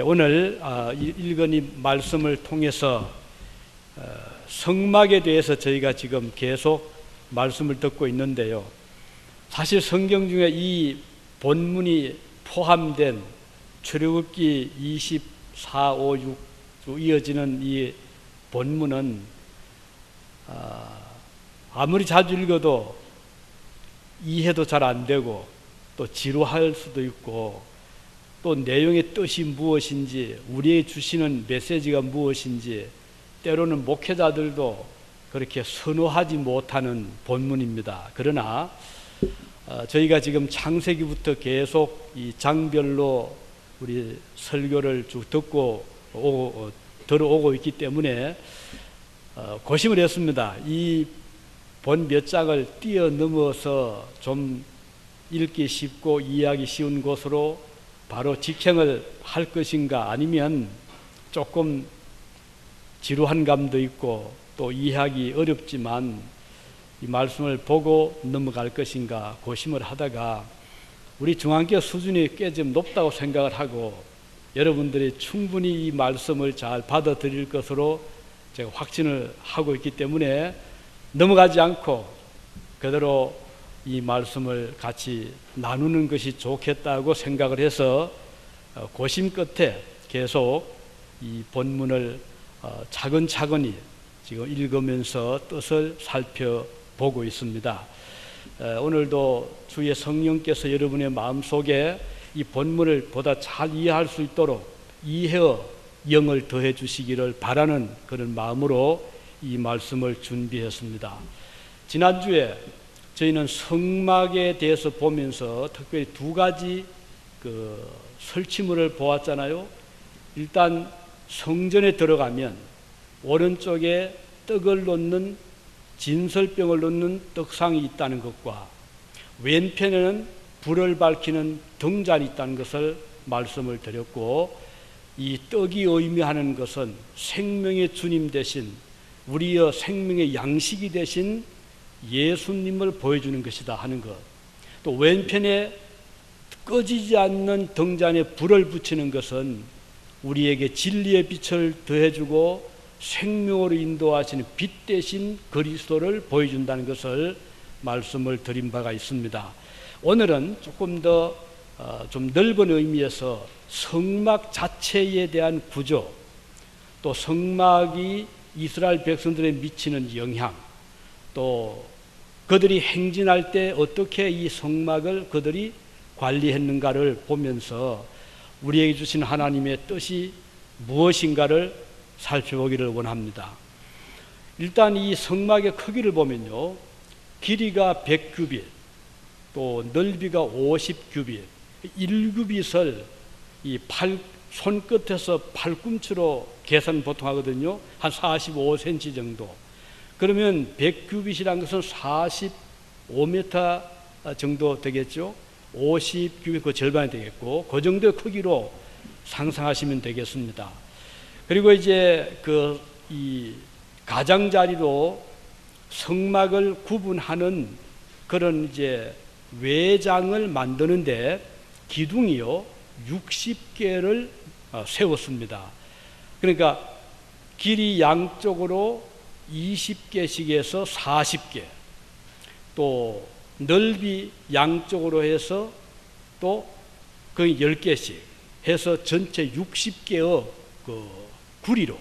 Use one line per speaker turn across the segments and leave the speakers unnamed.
오늘 읽은 이 말씀을 통해서 성막에 대해서 저희가 지금 계속 말씀을 듣고 있는데요. 사실 성경 중에 이 본문이 포함된 출애굽기 24, 5, 6 이어지는 이 본문은 아무리 자주 읽어도 이해도 잘 안 되고 또 지루할 수도 있고 또 내용의 뜻이 무엇인지 우리에게 주시는 메시지가 무엇인지 때로는 목회자들도 그렇게 선호하지 못하는 본문입니다. 그러나 저희가 지금 창세기부터 계속 이 장별로 우리 설교를 쭉 듣고 들어오고 있기 때문에 고심을 했습니다. 이 본 몇 장을 뛰어넘어서 좀 읽기 쉽고 이해하기 쉬운 곳으로 바로 직행을 할 것인가, 아니면 조금 지루한 감도 있고 또 이해하기 어렵지만 이 말씀을 보고 넘어갈 것인가 고심을 하다가 우리 중앙교 수준이 꽤 좀 높다고 생각을 하고 여러분들이 충분히 이 말씀을 잘 받아들일 것으로 제가 확신을 하고 있기 때문에 넘어가지 않고 그대로 이 말씀을 같이 나누는 것이 좋겠다고 생각을 해서 고심 끝에 계속 이 본문을 차근차근히 지금 읽으면서 뜻을 살펴보고 있습니다. 오늘도 주의 성령께서 여러분의 마음속에 이 본문을 보다 잘 이해할 수 있도록 이해의 영을 더해 주시기를 바라는 그런 마음으로 이 말씀을 준비했습니다. 지난주에 저희는 성막에 대해서 보면서 특별히 두 가지 설치물을 보았잖아요. 일단 성전에 들어가면 오른쪽에 떡을 놓는 진설병을 놓는 떡상이 있다는 것과 왼편에는 불을 밝히는 등잔이 있다는 것을 말씀을 드렸고, 이 떡이 의미하는 것은 생명의 주님 대신 우리의 생명의 양식이 되신 예수님을 보여주는 것이다 하는 것, 또 왼편에 꺼지지 않는 등잔에 불을 붙이는 것은 우리에게 진리의 빛을 더해주고 생명으로 인도하시는 빛 대신 그리스도를 보여준다는 것을 말씀을 드린 바가 있습니다. 오늘은 조금 더 좀 넓은 의미에서 성막 자체에 대한 구조, 또 성막이 이스라엘 백성들에 미치는 영향, 또 그들이 행진할 때 어떻게 이 성막을 그들이 관리했는가를 보면서 우리에게 주신 하나님의 뜻이 무엇인가를 살펴보기를 원합니다. 일단 이 성막의 크기를 보면요, 길이가 100규빗, 또 넓이가 50규빗, 1규빗을 이 손끝에서 팔꿈치로 계산 보통 하거든요. 한 45cm 정도. 그러면 100규빗이라는 것은 45m 정도 되겠죠. 50규빗 그 절반이 되겠고, 그 정도의 크기로 상상하시면 되겠습니다. 그리고 이제 이 가장자리로 성막을 구분하는 그런 이제 외장을 만드는데 기둥이요 60개를 세웠습니다. 그러니까 길이 양쪽으로 20개씩에서 40개, 또 넓이 양쪽으로 해서 또 거의 10개씩 해서 전체 60개의 구리로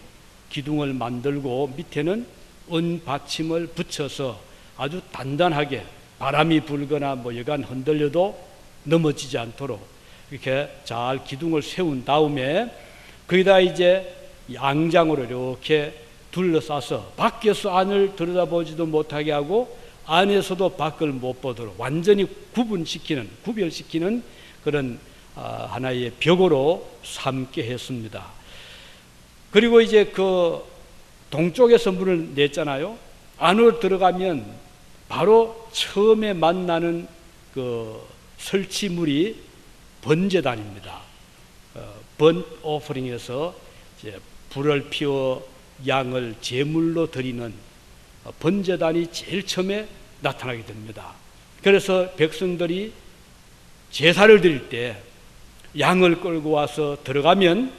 기둥을 만들고 밑에는 은받침을 붙여서 아주 단단하게 바람이 불거나 여간 흔들려도 넘어지지 않도록 이렇게 잘 기둥을 세운 다음에 거기다 이제 양장으로 이렇게 둘러싸서 밖에서 안을 들여다보지도 못하게 하고 안에서도 밖을 못 보도록 완전히 구별시키는 그런 하나의 벽으로 삼게 했습니다. 그리고 이제 그 동쪽에서 문을 냈잖아요. 안으로 들어가면 바로 처음에 만나는 그 설치물이 번제단입니다. 번트 오퍼링에서 이제 불을 피워 양을 제물로 드리는 번제단이 제일 처음에 나타나게 됩니다. 그래서 백성들이 제사를 드릴 때 양을 끌고 와서 들어가면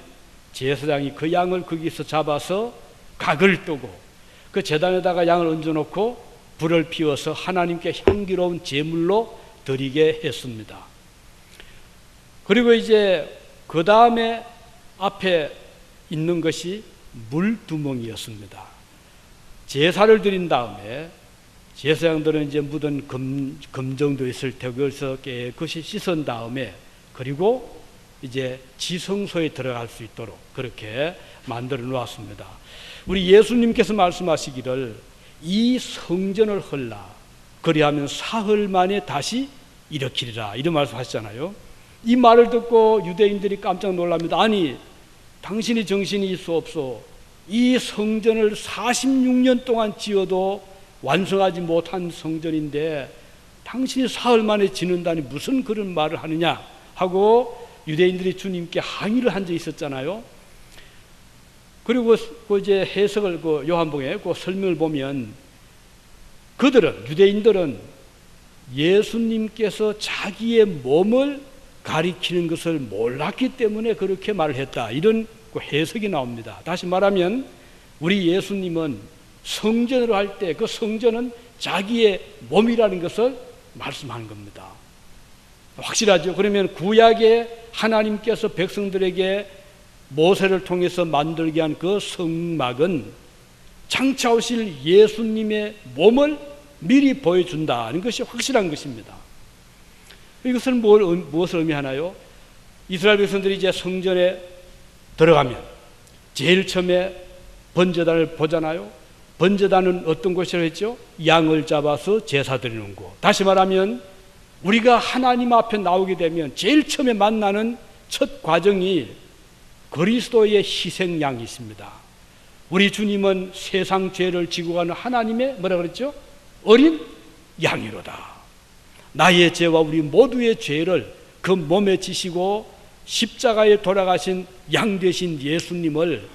제사장이 그 양을 거기서 잡아서 각을 뜨고 그 제단에다가 양을 얹어놓고 불을 피워서 하나님께 향기로운 제물로 드리게 했습니다. 그리고 이제 그 다음에 앞에 있는 것이 물두멍이었습니다. 제사를 드린 다음에 제사장들은 이제 묻은 금정도 있을 테고 그래서 깨끗이 씻은 다음에 그리고 이제 지성소에 들어갈 수 있도록 그렇게 만들어 놓았습니다. 우리 예수님께서 말씀하시기를 이 성전을 헐라 그리하면 사흘 만에 다시 일으키리라 이런 말씀하시잖아요. 이 말을 듣고 유대인들이 깜짝 놀랍니다. 아니 당신이 정신이 있어 없어 이 성전을 46년 동안 지어도 완성하지 못한 성전인데 당신이 사흘 만에 짓는다니 무슨 그런 말을 하느냐 하고 유대인들이 주님께 항의를 한 적이 있었잖아요. 그리고 그 이제 해석을 그 요한복음에 그 설명을 보면 그들은 유대인들은 예수님께서 자기의 몸을 가리키는 것을 몰랐기 때문에 그렇게 말을 했다 이런 그 해석이 나옵니다. 다시 말하면 우리 예수님은 성전으로 할 때 그 성전은 자기의 몸이라는 것을 말씀하는 겁니다. 확실하죠? 그러면 구약에 하나님께서 백성들에게 모세를 통해서 만들게 한 그 성막은 장차 오실 예수님의 몸을 미리 보여준다는 것이 확실한 것입니다. 이것은 무엇을 의미하나요? 이스라엘 백성들이 이제 성전에 들어가면 제일 처음에 번제단을 보잖아요. 번제단은 어떤 곳이라고 했죠? 양을 잡아서 제사 드리는 곳. 다시 말하면 우리가 하나님 앞에 나오게 되면 제일 처음에 만나는 첫 과정이 그리스도의 희생양이 있습니다. 우리 주님은 세상 죄를 지고 가는 하나님의 뭐라 그랬죠? 어린 양이로다. 나의 죄와 우리 모두의 죄를 그 몸에 지시고 십자가에 돌아가신 양 되신 예수님을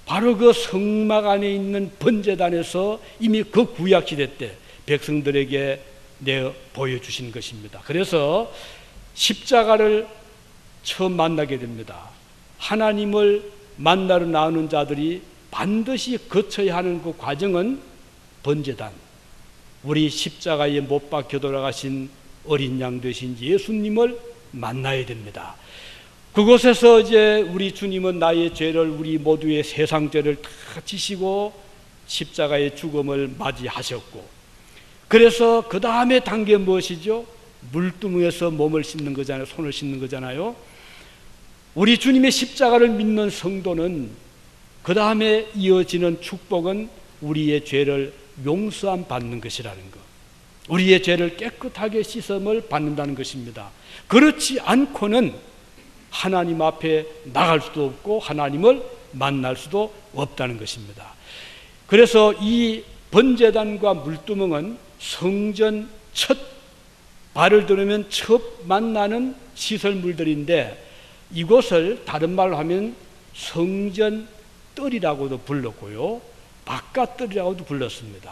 바로 그 성막 안에 있는 번제단에서 이미 그 구약 시대 때 백성들에게 내어 보여주신 것입니다. 그래서 십자가를 처음 만나게 됩니다. 하나님을 만나러 나오는 자들이 반드시 거쳐야 하는 그 과정은 번제단, 우리 십자가에 못 박혀 돌아가신 어린 양 되신 예수님을 만나야 됩니다. 그곳에서 이제 우리 주님은 나의 죄를 우리 모두의 세상 죄를 다 지시고 십자가의 죽음을 맞이하셨고 그래서 그 다음에 단계 무엇이죠? 물두멍에서 몸을 씻는 거잖아요. 손을 씻는 거잖아요. 우리 주님의 십자가를 믿는 성도는 그 다음에 이어지는 축복은 우리의 죄를 용서함 받는 것이라는 것, 우리의 죄를 깨끗하게 씻음을 받는다는 것입니다. 그렇지 않고는 하나님 앞에 나갈 수도 없고 하나님을 만날 수도 없다는 것입니다. 그래서 이 번제단과 물두멍은 성전 첫 발을 들으면 첫 만나는 시설물들인데 이곳을 다른 말로 하면 성전 뜰이라고도 불렀고요, 바깥뜰이라고도 불렀습니다.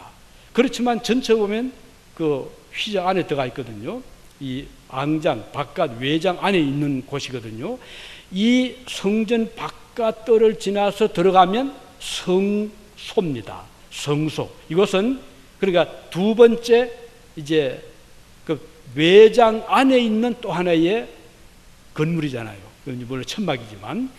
그렇지만 전체 보면 그 휘장 안에 들어가 있거든요. 이 앙장, 바깥 외장 안에 있는 곳이거든요. 이 성전 바깥뜰을 지나서 들어가면 성소입니다. 성소. 이것은 그러니까 두 번째 이제 그 외장 안에 있는 또 하나의 건물이잖아요. 물론 천막이지만.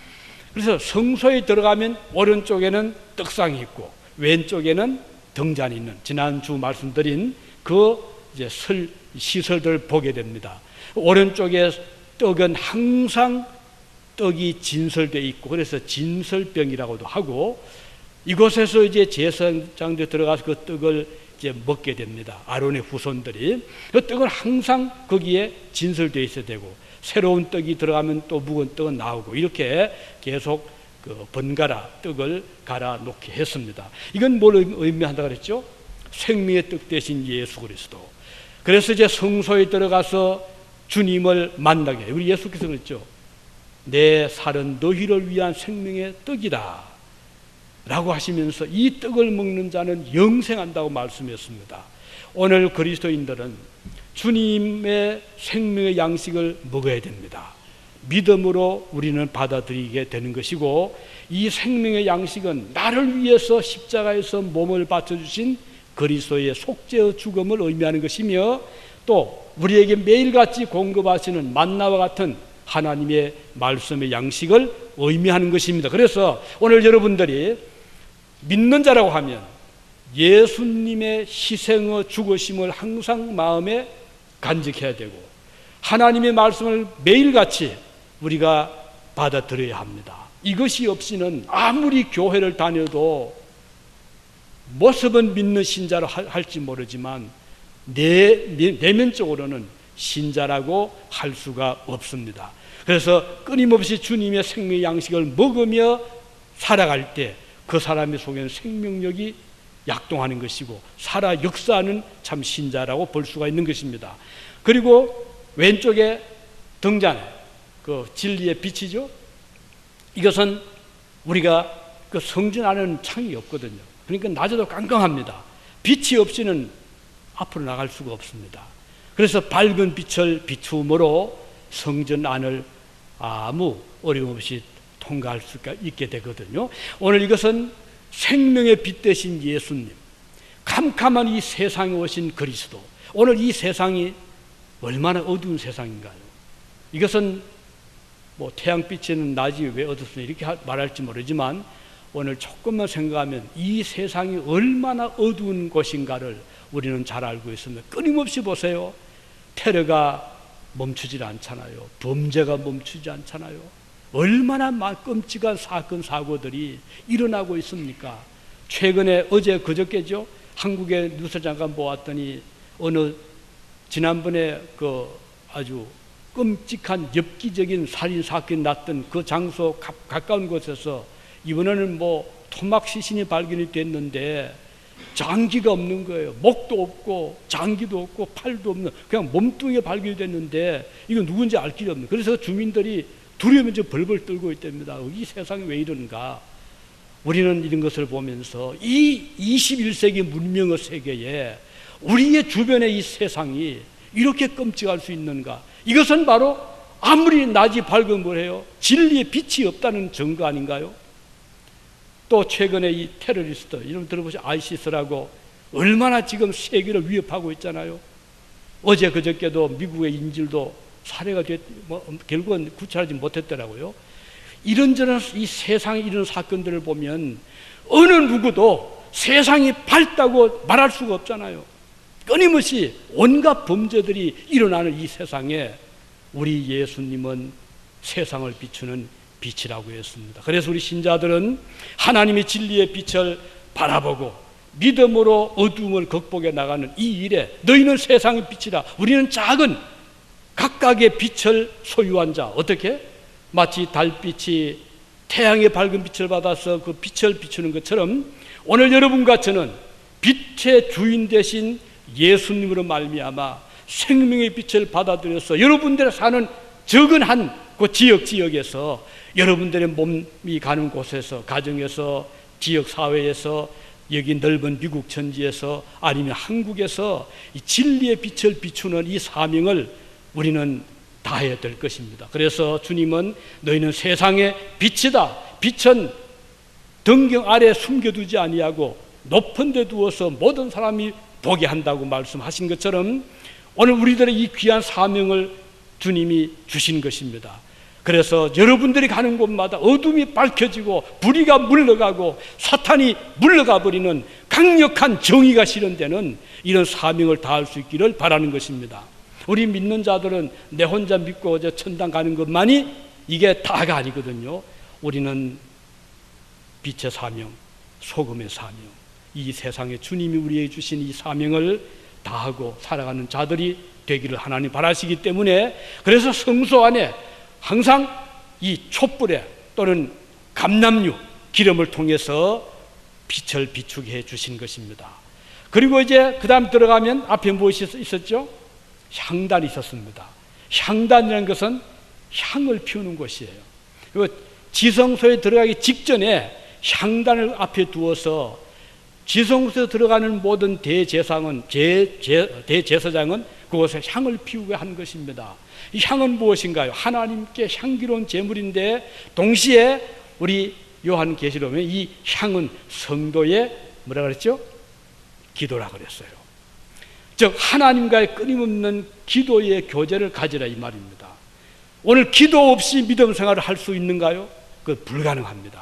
그래서 성소에 들어가면 오른쪽에는 떡상이 있고 왼쪽에는 등잔이 있는, 지난주 말씀드린 그 이제 시설들을 보게 됩니다. 오른쪽에 떡은 항상 떡이 진설되어 있고 그래서 진설병이라고도 하고 이곳에서 이제 제사장들 들어가서 그 떡을 이제 먹게 됩니다. 아론의 후손들이 그 떡은 항상 거기에 진설되어 있어야 되고 새로운 떡이 들어가면 또 묵은 떡은 나오고 이렇게 계속 그 번갈아 떡을 갈아 놓게 했습니다. 이건 뭘 의미한다 그랬죠? 생명의 떡 대신 예수 그리스도. 그래서 이제 성소에 들어가서 주님을 만나게, 우리 예수께서 그랬죠. 내 살은 너희를 위한 생명의 떡이다 라고 하시면서 이 떡을 먹는 자는 영생한다고 말씀했습니다. 오늘 그리스도인들은 주님의 생명의 양식을 먹어야 됩니다. 믿음으로 우리는 받아들이게 되는 것이고, 이 생명의 양식은 나를 위해서 십자가에서 몸을 바쳐주신 그리스도의 속죄의 죽음을 의미하는 것이며, 또 우리에게 매일같이 공급하시는 만나와 같은 하나님의 말씀의 양식을 의미하는 것입니다. 그래서 오늘 여러분들이 믿는 자라고 하면 예수님의 희생의 죽으심을 항상 마음에 간직해야 되고, 하나님의 말씀을 매일같이 우리가 받아들여야 합니다. 이것이 없이는 아무리 교회를 다녀도 모습은 믿는 신자로 할지 모르지만 내면적으로는 신자라고 할 수가 없습니다. 그래서 끊임없이 주님의 생명의 양식을 먹으며 살아갈 때 그 사람의 속에는 생명력이 약동하는 것이고 살아 역사하는 참 신자라고 볼 수가 있는 것입니다. 그리고 왼쪽에 등잔에 그 진리의 빛이죠. 이것은 우리가 그 성전 안에는 창이 없거든요. 그러니까 낮에도 깜깜합니다. 빛이 없이는 앞으로 나갈 수가 없습니다. 그래서 밝은 빛을 비추므로 성전 안을 아무 어려움 없이 통과할 수가 있게 되거든요. 오늘 이것은 생명의 빛 대신 예수님, 캄캄한 이 세상에 오신 그리스도. 오늘 이 세상이 얼마나 어두운 세상인가요? 이것은 뭐 태양빛에는 낮이 왜 어둡습니까? 이렇게 말할지 모르지만 오늘 조금만 생각하면 이 세상이 얼마나 어두운 곳인가를 우리는 잘 알고 있습니다. 끊임없이 보세요. 테러가 멈추질 않잖아요. 범죄가 멈추지 않잖아요. 얼마나 끔찍한 사건 사고들이 일어나고 있습니까? 최근에 어제 그저께죠. 한국의 뉴스 잠깐 보았더니 어느 지난번에 그 아주 끔찍한 엽기적인 살인 사건이 났던 그 장소 가까운 곳에서 이번에는 뭐 토막 시신이 발견이 됐는데 장기가 없는 거예요. 목도 없고 장기도 없고 팔도 없는 그냥 몸뚱이가 발견이 됐는데 이거 누군지 알 길이 없는. 그래서 주민들이 두려움에 벌벌 떨고 있답니다. 이 세상이 왜 이러는가? 우리는 이런 것을 보면서 이 21세기 문명의 세계에 우리의 주변의 이 세상이 이렇게 끔찍할 수 있는가? 이것은 바로 아무리 낮이 밝은 거예요. 진리의 빛이 없다는 증거 아닌가요? 또 최근에 이 테러리스트, 여러분 들어보세요. 아이시스라고 얼마나 지금 세계를 위협하고 있잖아요. 어제 그저께도 미국의 인질도 살해가 결국은 구출하지 못했더라고요. 이런저런 이 세상에 이런 사건들을 보면 어느 누구도 세상이 밝다고 말할 수가 없잖아요. 끊임없이 온갖 범죄들이 일어나는 이 세상에 우리 예수님은 세상을 비추는 빛이라고 했습니다. 그래서 우리 신자들은 하나님의 진리의 빛을 바라보고 믿음으로 어두움을 극복해 나가는 이 일에 너희는 세상의 빛이라. 우리는 작은 각각의 빛을 소유한 자. 어떻게? 마치 달빛이 태양의 밝은 빛을 받아서 그 빛을 비추는 것처럼 오늘 여러분과 저는 빛의 주인 되신 예수님으로 말미암아 생명의 빛을 받아들여서 여러분들이 사는 적은 한 그 지역에서 여러분들의 몸이 가는 곳에서, 가정에서, 지역 사회에서, 여기 넓은 미국 천지에서, 아니면 한국에서 이 진리의 빛을 비추는 이 사명을 우리는 다해야 될 것입니다. 그래서 주님은 너희는 세상의 빛이다. 빛은 등경 아래 숨겨두지 아니하고 높은 데 두어서 모든 사람이 보게 한다고 말씀하신 것처럼 오늘 우리들의 이 귀한 사명을 주님이 주신 것입니다. 그래서 여러분들이 가는 곳마다 어둠이 밝혀지고 불의가 물러가고 사탄이 물러가 버리는 강력한 정의가 실현되는 이런 사명을 다할 수 있기를 바라는 것입니다. 우리 믿는 자들은 내 혼자 믿고 어제 천당 가는 것만이 이게 다가 아니거든요. 우리는 빛의 사명, 소금의 사명, 이 세상에 주님이 우리에게 주신 이 사명을 다하고 살아가는 자들이 되기를 하나님 바라시기 때문에 그래서 성소 안에 항상 이 촛불에 또는 감람류 기름을 통해서 빛을 비추게 해 주신 것입니다. 그리고 이제 그 다음 들어가면 앞에 무엇이 있었죠? 향단이 있었습니다. 향단이라는 것은 향을 피우는 곳이에요. 그리고 지성소에 들어가기 직전에 향단을 앞에 두어서 지성소에 들어가는 모든 대제사장은 그곳에 향을 피우게 한 것입니다. 이 향은 무엇인가요? 하나님께 향기로운 제물인데 동시에 우리 요한계시록에 이 향은 성도의 뭐라 그랬죠? 기도라 그랬어요. 즉 하나님과의 끊임없는 기도의 교제를 가지라 이 말입니다. 오늘 기도 없이 믿음 생활을 할 수 있는가요? 그 불가능합니다.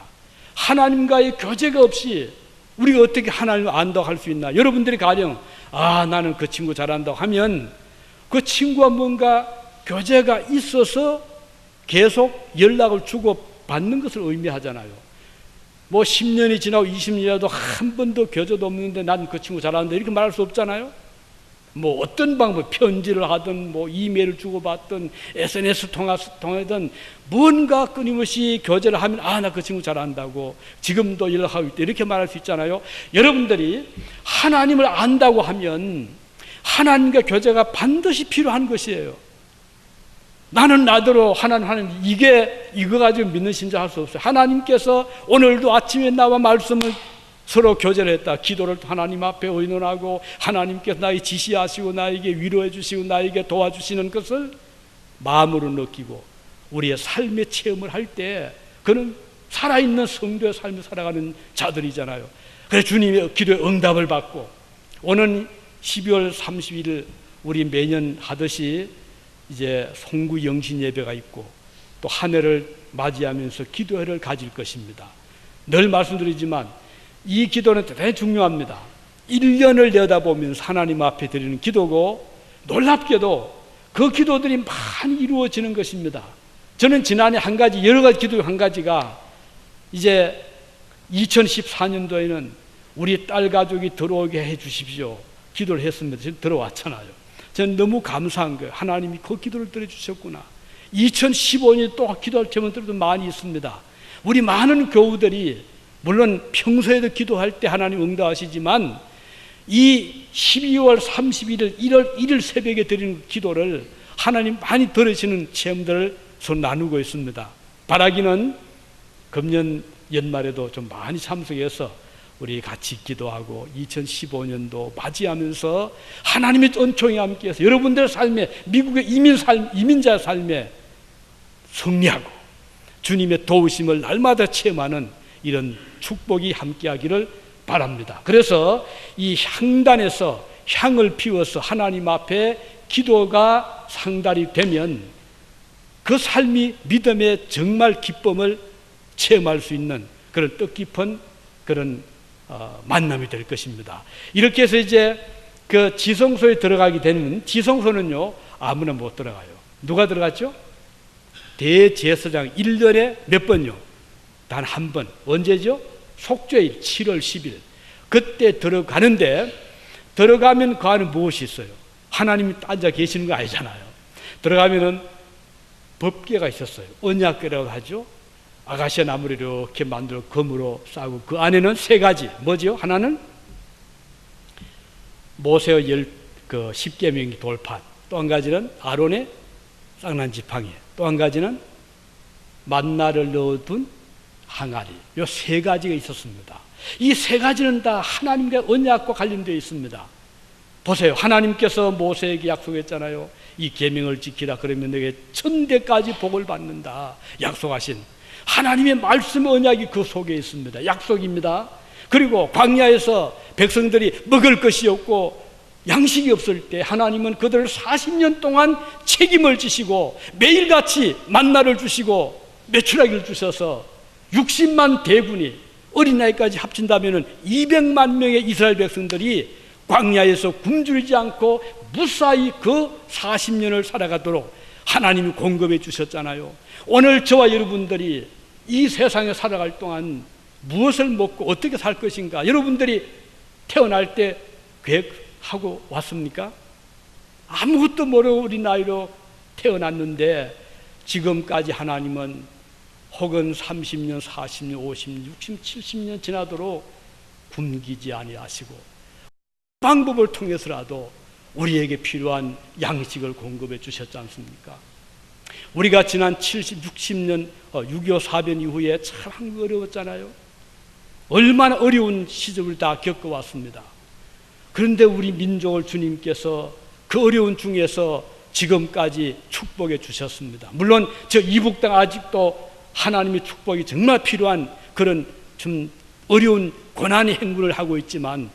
하나님과의 교제가 없이 우리가 어떻게 하나님을 안다고 할 수 있나? 여러분들이 가령 나는 그 친구 잘한다고 하면 그 친구와 뭔가 교제가 있어서 계속 연락을 주고 받는 것을 의미하잖아요. 뭐 10년이 지나고 20년이라도 한 번도 교제도 없는데 난 그 친구 잘하는데 이렇게 말할 수 없잖아요. 뭐 어떤 방법, 편지를 하든 뭐 이메일을 주고받든 SNS 통하든 뭔가 끊임없이 교제를 하면 나 그 친구 잘한다고 지금도 연락하고 있다 이렇게 말할 수 있잖아요. 여러분들이 하나님을 안다고 하면 하나님과 교제가 반드시 필요한 것이에요. 나는 나대로 하나님 이거 가지고 믿는 신자 할 수 없어요. 하나님께서 오늘도 아침에 나와 말씀을 서로 교제를 했다. 기도를 하나님 앞에 의논하고 하나님께서 나에게 지시하시고 나에게 위로해 주시고 나에게 도와주시는 것을 마음으로 느끼고 우리의 삶의 체험을 할 때 그는 살아있는 성도의 삶을 살아가는 자들이잖아요. 그래서 주님의 기도에 응답을 받고 오는 12월 31일 우리 매년 하듯이 이제 송구 영신 예배가 있고 또 한 해를 맞이하면서 기도회를 가질 것입니다. 늘 말씀드리지만 이 기도는 대단히 중요합니다. 1년을 내다보면서 하나님 앞에 드리는 기도고 놀랍게도 그 기도들이 많이 이루어지는 것입니다. 저는 지난해 여러 가지 기도 한 가지가 이제 2014년도에는 우리 딸 가족이 들어오게 해 주십시오. 기도를 했습니다. 지금 들어왔잖아요. 저는 너무 감사한 거예요. 하나님이 그 기도를 들어주셨구나. 2015년에 또 기도할 제목들도 많이 있습니다. 우리 많은 교우들이 물론 평소에도 기도할 때 하나님 응답하시지만 이 12월 31일 1월 1일 새벽에 드리는 기도를 하나님 많이 들으시는 체험들을 서로 나누고 있습니다. 바라기는 금년 연말에도 좀 많이 참석해서 우리 같이 기도하고 2015년도 맞이하면서 하나님의 은총이 함께해서 여러분들의 삶에 미국의 이민자 삶에 승리하고 주님의 도우심을 날마다 체험하는 이런 축복이 함께하기를 바랍니다. 그래서 이 향단에서 향을 피워서 하나님 앞에 기도가 상달이 되면 그 삶이 믿음의 정말 기쁨을 체험할 수 있는 그런 뜻깊은 그런 만남이 될 것입니다. 이렇게 해서 이제 그 지성소에 들어가게 되는 지성소는요 아무나 못 들어가요. 누가 들어갔죠? 대제사장 1년에 몇 번요? 단 한 번. 언제죠? 속죄일 7월 10일 그때 들어가는데 들어가면 그 안에 무엇이 있어요? 하나님이 앉아 계시는 거 아니잖아요. 들어가면은 법궤가 있었어요. 언약궤라고 하죠. 아가시아 나무를 이렇게 만들어 금으로 싸고 그 안에는 세 가지 뭐지요? 하나는 모세의 10계명 돌판, 또 한 가지는 아론의 쌍난 지팡이, 또 한 가지는 만나를 넣어둔 항아리. 이 세 가지가 있었습니다. 이 세 가지는 다 하나님과 언약과 관련되어 있습니다. 보세요. 하나님께서 모세에게 약속했잖아요. 이 계명을 지키라 그러면 너에게 천대까지 복을 받는다 약속하신 하나님의 말씀 언약이 그 속에 있습니다. 약속입니다. 그리고 광야에서 백성들이 먹을 것이 없고 양식이 없을 때 하나님은 그들을 40년 동안 책임을 지시고 매일같이 만나를 주시고 메추라기를 주셔서 60만 대군이 어린아이까지 합친다면 200만 명의 이스라엘 백성들이 광야에서 굶주리지 않고 무사히 그 40년을 살아가도록 하나님이 공급해 주셨잖아요. 오늘 저와 여러분들이 이 세상에 살아갈 동안 무엇을 먹고 어떻게 살 것인가 여러분들이 태어날 때 계획하고 왔습니까? 아무것도 모르고 우리 나이로 태어났는데 지금까지 하나님은 혹은 30년, 40년, 50년, 60년, 70년 지나도록 굶기지 아니하시고 방법을 통해서라도 우리에게 필요한 양식을 공급해 주셨지 않습니까? 우리가 지난 70, 60년 6.25 사변 이후에 참 한국 어려웠잖아요. 얼마나 어려운 시절을 다 겪어왔습니다. 그런데 우리 민족을 주님께서 그 어려운 중에서 지금까지 축복해 주셨습니다. 물론 저 이북 땅 아직도 하나님의 축복이 정말 필요한 그런 좀 어려운 고난의 행군을 하고 있지만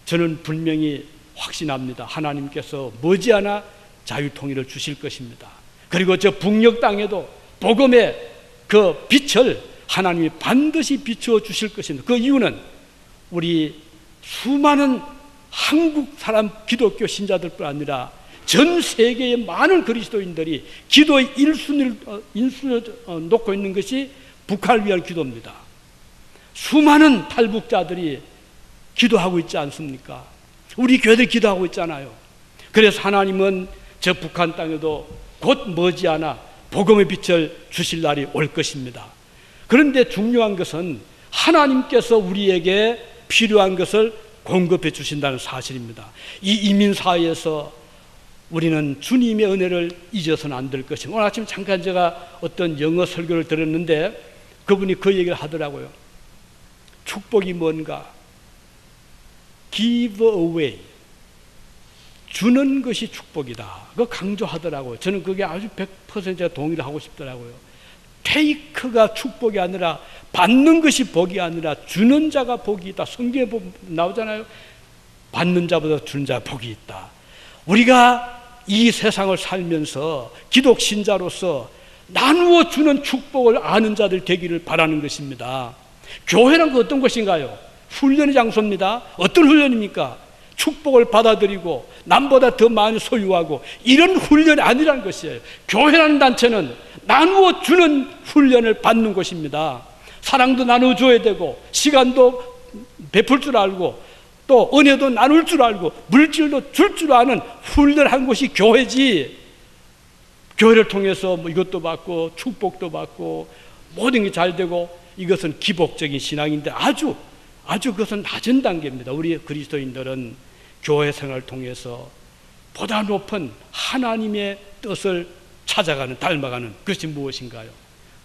저는 분명히 확신합니다. 하나님께서 머지않아 자유통일을 주실 것입니다. 그리고 저 북녘 땅에도 복음의 그 빛을 하나님이 반드시 비추어 주실 것입니다. 그 이유는 우리 수많은 한국 사람 기독교 신자들뿐 아니라 전 세계의 많은 그리스도인들이 기도의 1순위를 놓고 있는 것이 북한을 위한 기도입니다. 수많은 탈북자들이 기도하고 있지 않습니까? 우리 교회들 기도하고 있잖아요. 그래서 하나님은 저 북한 땅에도 곧 머지않아 복음의 빛을 주실 날이 올 것입니다. 그런데 중요한 것은 하나님께서 우리에게 필요한 것을 공급해 주신다는 사실입니다. 이 이민사회에서 우리는 주님의 은혜를 잊어서는 안 될 것입니다. 오늘 아침 잠깐 제가 어떤 영어 설교를 들었는데 그분이 그 얘기를 하더라고요. 축복이 뭔가? Give away. 주는 것이 축복이다. 그거 강조하더라고요. 저는 그게 아주 100% 동의를 하고 싶더라고요. 테이크가 축복이 아니라 받는 것이 복이 아니라 주는 자가 복이 있다. 성경에 나오잖아요. 받는 자보다 주는 자가 복이 있다. 우리가 이 세상을 살면서 기독 신자로서 나누어 주는 축복을 아는 자들 되기를 바라는 것입니다. 교회란 그 어떤 것인가요? 훈련의 장소입니다. 어떤 훈련입니까? 축복을 받아들이고 남보다 더 많이 소유하고 이런 훈련이 아니라는 것이에요. 교회라는 단체는 나누어 주는 훈련을 받는 곳입니다. 사랑도 나눠줘야 되고 시간도 베풀 줄 알고 또 은혜도 나눌 줄 알고 물질도 줄 줄 아는 훈련한 곳이 교회지. 교회를 통해서 뭐 이것도 받고 축복도 받고 모든 게 잘 되고 이것은 기복적인 신앙인데 아주 그것은 낮은 단계입니다. 우리 그리스도인들은 교회 생활을 통해서 보다 높은 하나님의 뜻을 찾아가는, 닮아가는 그것이 무엇인가요?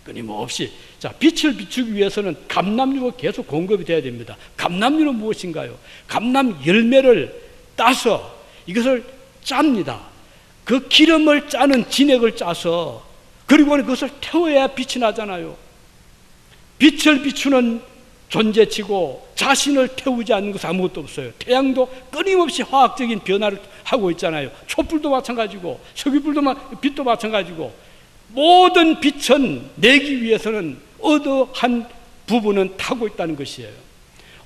끊임없이 빛을 비추기 위해서는 감람류가 계속 공급이 돼야 됩니다. 감람류는 무엇인가요? 감람 열매를 따서 이것을 짭니다. 그 기름을 짜는 진액을 짜서 그리고는 그것을 태워야 빛이 나잖아요. 빛을 비추는 존재치고 자신을 태우지 않는 것은 아무것도 없어요. 태양도 끊임없이 화학적인 변화를 하고 있잖아요. 촛불도 마찬가지고 석유불도 빛도 마찬가지고 모든 빛은 내기 위해서는 어떠한 부분은 타고 있다는 것이에요.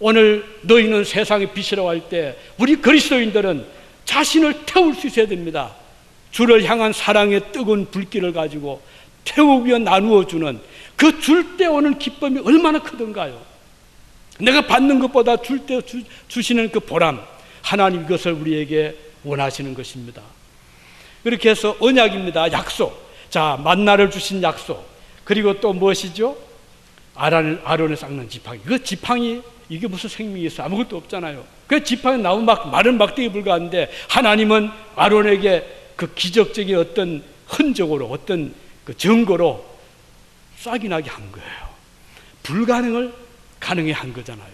오늘 너희는 세상의 빛이라고 할 때 우리 그리스도인들은 자신을 태울 수 있어야 됩니다. 주를 향한 사랑의 뜨거운 불길을 가지고 태우기 위해 나누어 주는 그 줄 때 오는 기쁨이 얼마나 크던가요? 내가 받는 것보다 줄 때 주시는 그 보람, 하나님 이것을 우리에게 원하시는 것입니다. 그렇게 해서 언약입니다. 약속. 자, 만나를 주신 약속. 그리고 또 무엇이죠? 아론을 깎는 지팡이. 그 지팡이 이게 무슨 생명이 있어? 아무것도 없잖아요. 그 지팡이 나무 마른 막대기에 불과한데 하나님은 아론에게 그 기적적인 어떤 흔적으로 어떤 그 증거로 싹이 나게 한 거예요. 불가능을 가능히 한 거잖아요.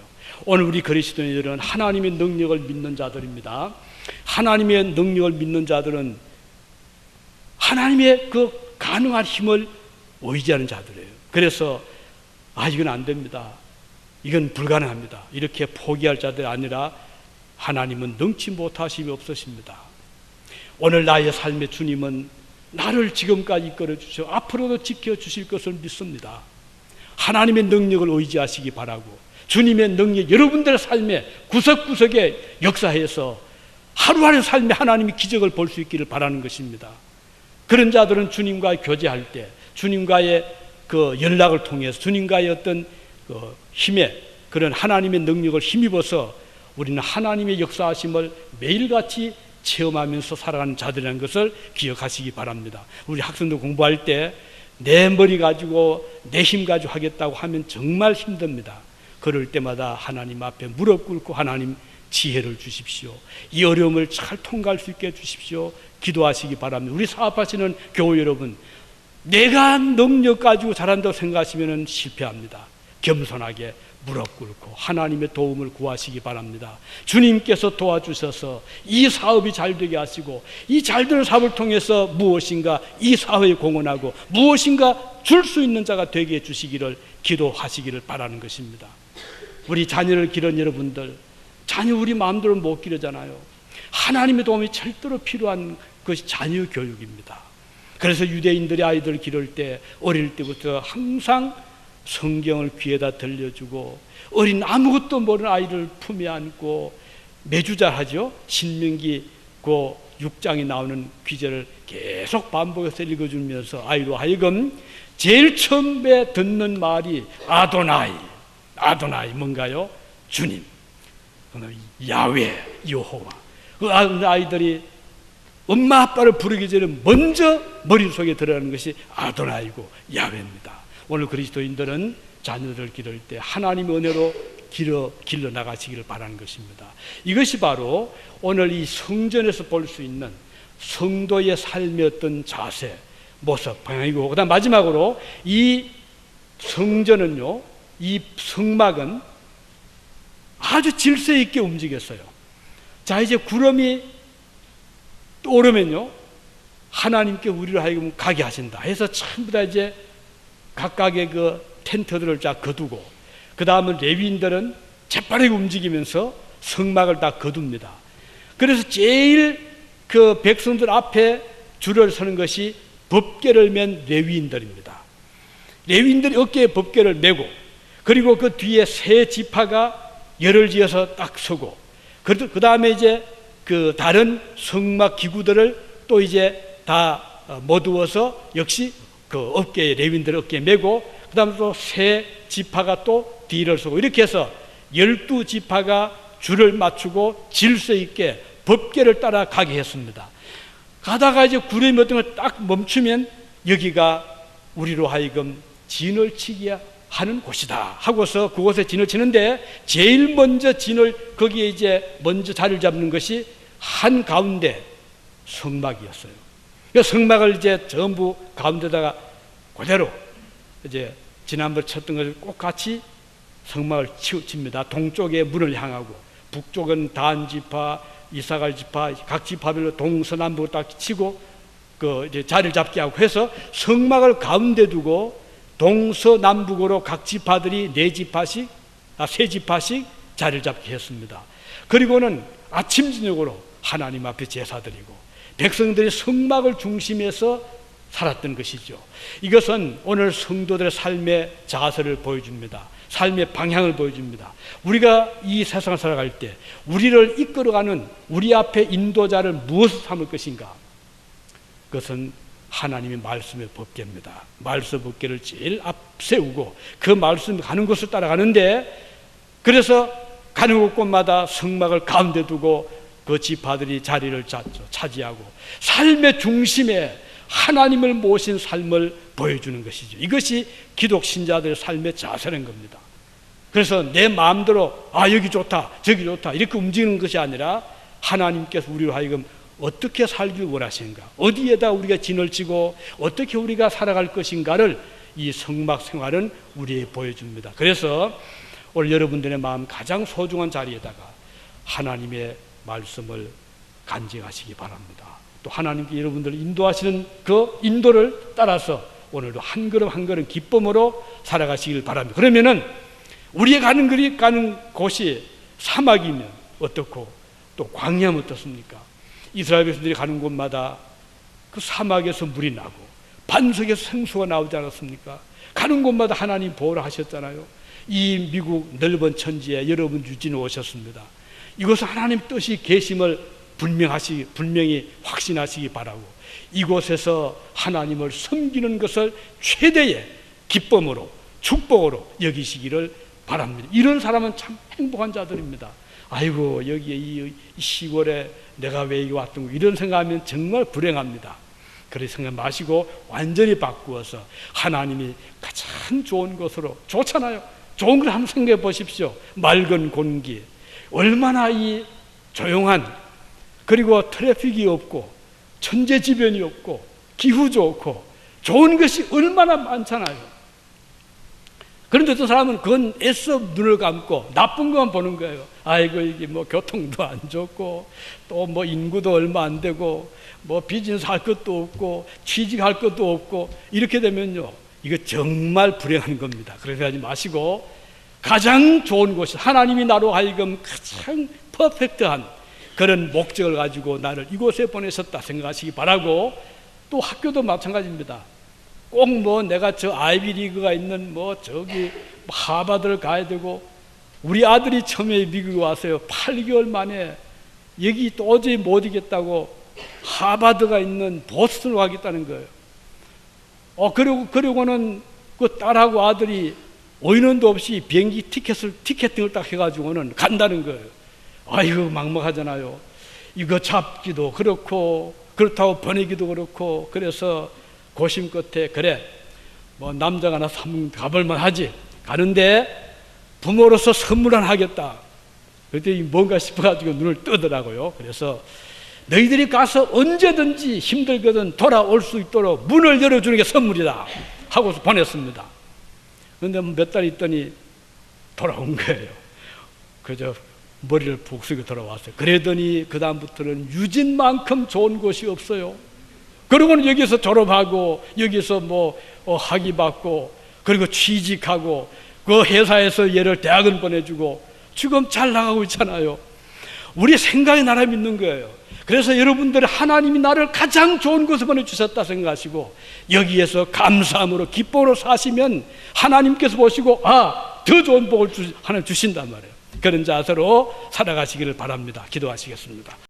오늘 우리 그리스도인들은 하나님의 능력을 믿는 자들입니다. 하나님의 능력을 믿는 자들은 하나님의 그 가능한 힘을 의지하는 자들이에요. 그래서 이건 안 됩니다. 이건 불가능합니다. 이렇게 포기할 자들이 아니라 하나님은 능치 못하심이 없으십니다. 오늘 나의 삶의 주님은 나를 지금까지 이끌어 주시고 앞으로도 지켜주실 것을 믿습니다. 하나님의 능력을 의지하시기 바라고 주님의 능력 여러분들의 삶의 구석구석에 역사해서 하루하루 삶에 하나님의 기적을 볼 수 있기를 바라는 것입니다. 그런 자들은 주님과 교제할 때 주님과의 그 연락을 통해서 주님과의 어떤 그 힘에 그런 하나님의 능력을 힘입어서 우리는 하나님의 역사하심을 매일같이 체험하면서 살아가는 자들이라는 것을 기억하시기 바랍니다. 우리 학생들 공부할 때 내 머리 가지고 내 힘 가지고 하겠다고 하면 정말 힘듭니다. 그럴 때마다 하나님 앞에 무릎 꿇고 하나님 지혜를 주십시오. 이 어려움을 잘 통과할 수 있게 해주십시오. 기도하시기 바랍니다. 우리 사업하시는 교회 여러분, 내가 능력 가지고 잘한다고 생각하시면 실패합니다. 겸손하게 무릎 꿇고 하나님의 도움을 구하시기 바랍니다. 주님께서 도와주셔서 이 사업이 잘 되게 하시고 이 잘되는 사업을 통해서 무엇인가 이 사회에 공헌하고 무엇인가 줄 수 있는 자가 되게 해주시기를 기도하시기를 바라는 것입니다. 우리 자녀를 기른 여러분들, 자녀 우리 마음대로 못 기르잖아요. 하나님의 도움이 절대로 필요한 것이 자녀 교육입니다. 그래서 유대인들이 아이들을 기를 때 어릴 때부터 항상 성경을 귀에다 들려주고 어린 아무것도 모르는 아이를 품에 안고 매주 잘 하죠. 신명기 그 6장에 나오는 귀절을 계속 반복해서 읽어주면서 아이로 하여금 제일 처음에 듣는 말이 아도나이. 아도나이 뭔가요? 주님, 야훼, 여호와. 그 아이들이 엄마 아빠를 부르기 전에 먼저 머릿속에 들어가는 것이 아도나이고 야훼입니다. 오늘 그리스도인들은 자녀들을 기를 때 하나님의 은혜로 길러 나가시기를 바라는 것입니다. 이것이 바로 오늘 이 성전에서 볼 수 있는 성도의 삶의 어떤 자세, 모습, 방향이고, 그다음 마지막으로 이 성전은요, 이 성막은 아주 질서 있게 움직였어요. 자, 이제 구름이 오르면요, 하나님께 우리를 하여금 가게 하신다 해서 전부 다 이제 각각의 그 텐트들을 쫙 거두고, 그 다음은 레위인들은 재빠르게 움직이면서 성막을 다 거둡니다. 그래서 제일 그 백성들 앞에 줄을 서는 것이 법궤를 맨 레위인들입니다. 레위인들이 어깨에 법궤를 메고, 그리고 그 뒤에 세 지파가 열을 지어서 딱 서고, 그 다음에 이제 그 다른 성막 기구들을 또 이제 다 모두어서 역시 그 어깨에 레위인들 어깨에 메고, 그 다음에 또 세 지파가 또 뒤를 서고, 이렇게 해서 12지파가 줄을 맞추고 질서 있게 법궤를 따라 가게 했습니다. 가다가 이제 구름이 어떤 걸 딱 멈추면 여기가 우리로 하여금 진을 치게 하는 곳이다 하고서 그곳에 진을 치는데, 제일 먼저 진을 거기에 이제 먼저 자리를 잡는 것이 한 가운데 성막이었어요. 그 성막을 이제 전부 가운데다가 그대로 이제 지난번에 쳤던 것을 꼭 같이 성막을 칩니다. 동쪽에 문을 향하고, 북쪽은 단 지파, 이사갈 지파, 각 지파별로 동서남북으로 딱 치고 그 이제 자리를 잡게 하고 해서 성막을 가운데 두고 동서남북으로 각 지파들이 세 지파씩 자리를 잡게 했습니다. 그리고는 아침 저녁으로 하나님 앞에 제사드리고 백성들이 성막을 중심해서 살았던 것이죠. 이것은 오늘 성도들의 삶의 자세를 보여줍니다. 삶의 방향을 보여줍니다. 우리가 이 세상을 살아갈 때 우리를 이끌어가는 우리 앞에 인도자를 무엇을 삼을 것인가? 그것은 하나님의 말씀의 법궤입니다. 말씀 법궤를 제일 앞세우고 그 말씀 가는 곳을 따라가는데, 그래서 가는 곳마다 성막을 가운데 두고 그 지파들이 자리를 차지하고 삶의 중심에 하나님을 모신 삶을 보여주는 것이죠. 이것이 기독 신자들의 삶의 자세라는 겁니다. 그래서 내 마음대로 여기 좋다 저기 좋다 이렇게 움직이는 것이 아니라 하나님께서 우리로 하여금 어떻게 살길 원하시는가, 어디에다 우리가 진을 치고 어떻게 우리가 살아갈 것인가를 이 성막 생활은 우리에게 보여줍니다. 그래서 오늘 여러분들의 마음 가장 소중한 자리에다가 하나님의 말씀을 간직하시기 바랍니다. 또 하나님께 여러분들을 인도하시는 그 인도를 따라서 오늘도 한 걸음 한 걸음 기쁨으로 살아가시길 바랍니다. 그러면은 우리가 가는 곳이 사막이면 어떻고 또 광야면 어떻습니까? 이스라엘 백성들이 가는 곳마다 그 사막에서 물이 나고 반석에서 생수가 나오지 않았습니까? 가는 곳마다 하나님 보호를 하셨잖아요. 이 미국 넓은 천지에 여러분 유진에 오셨습니다. 이곳은 하나님 뜻이 계심을 분명히 확신하시기 바라고, 이곳에서 하나님을 섬기는 것을 최대의 기쁨으로 축복으로 여기시기를 바랍니다. 이런 사람은 참 행복한 자들입니다. 아이고 여기에 이 시골에 내가 왜 여기 왔던 거, 이런 생각하면 정말 불행합니다. 그렇게 생각 마시고 완전히 바꾸어서 하나님이 가장 좋은 것으로, 좋잖아요. 좋은 걸 한번 생각해 보십시오. 맑은 공기, 얼마나 이 조용한, 그리고 트래픽이 없고 천재지변이 없고 기후 좋고 좋은 것이 얼마나 많잖아요. 그런데 어떤 사람은 그건 애써 눈을 감고 나쁜 것만 보는 거예요. 아이고 이게 뭐 교통도 안 좋고 또 뭐 인구도 얼마 안 되고 뭐 비즈니스 할 것도 없고 취직할 것도 없고 이렇게 되면요 이거 정말 불행한 겁니다. 그래서 하지 마시고 가장 좋은 곳이 하나님이 나로 하여금 가장 퍼펙트한 그런 목적을 가지고 나를 이곳에 보내셨다 생각하시기 바라고, 또 학교도 마찬가지입니다. 꼭 뭐 내가 저 아이비리그가 있는 뭐 저기 하버드를 가야 되고, 우리 아들이 처음에 미국에 왔어요. 8개월 만에 여기 도저히 못 이겠다고 하버드가 있는 보스턴으로 가겠다는 거예요. 그리고는 그 딸하고 아들이 의논도 없이 비행기 티켓팅을 딱 해가지고는 간다는 거예요. 아이고 막막하잖아요. 이거 잡기도 그렇고 그렇다고 보내기도 그렇고. 그래서 고심 끝에 그래 뭐 남자가 하나 가볼만 하지. 가는데 부모로서 선물 하나 하겠다. 그랬더니 뭔가 싶어가지고 눈을 뜨더라고요. 그래서 너희들이 가서 언제든지 힘들거든 돌아올 수 있도록 문을 열어주는 게 선물이다 하고서 보냈습니다. 그런데 몇 달 있더니 돌아온 거예요. 그저 머리를 푹 숙이고 돌아왔어요. 그러더니 그 다음부터는 유진만큼 좋은 곳이 없어요. 그리고는 여기서 졸업하고 여기서 뭐 학위 받고 그리고 취직하고 그 회사에서 얘를 대학은 보내주고 지금 잘 나가고 있잖아요. 우리 생각에 나라 믿는 거예요. 그래서 여러분들 하나님이 나를 가장 좋은 곳에 보내주셨다 생각하시고 여기에서 감사함으로 기쁨으로 사시면 하나님께서 보시고 더 좋은 복을 하나 주신단 말이에요. 그런 자세로 살아가시기를 바랍니다. 기도하시겠습니다.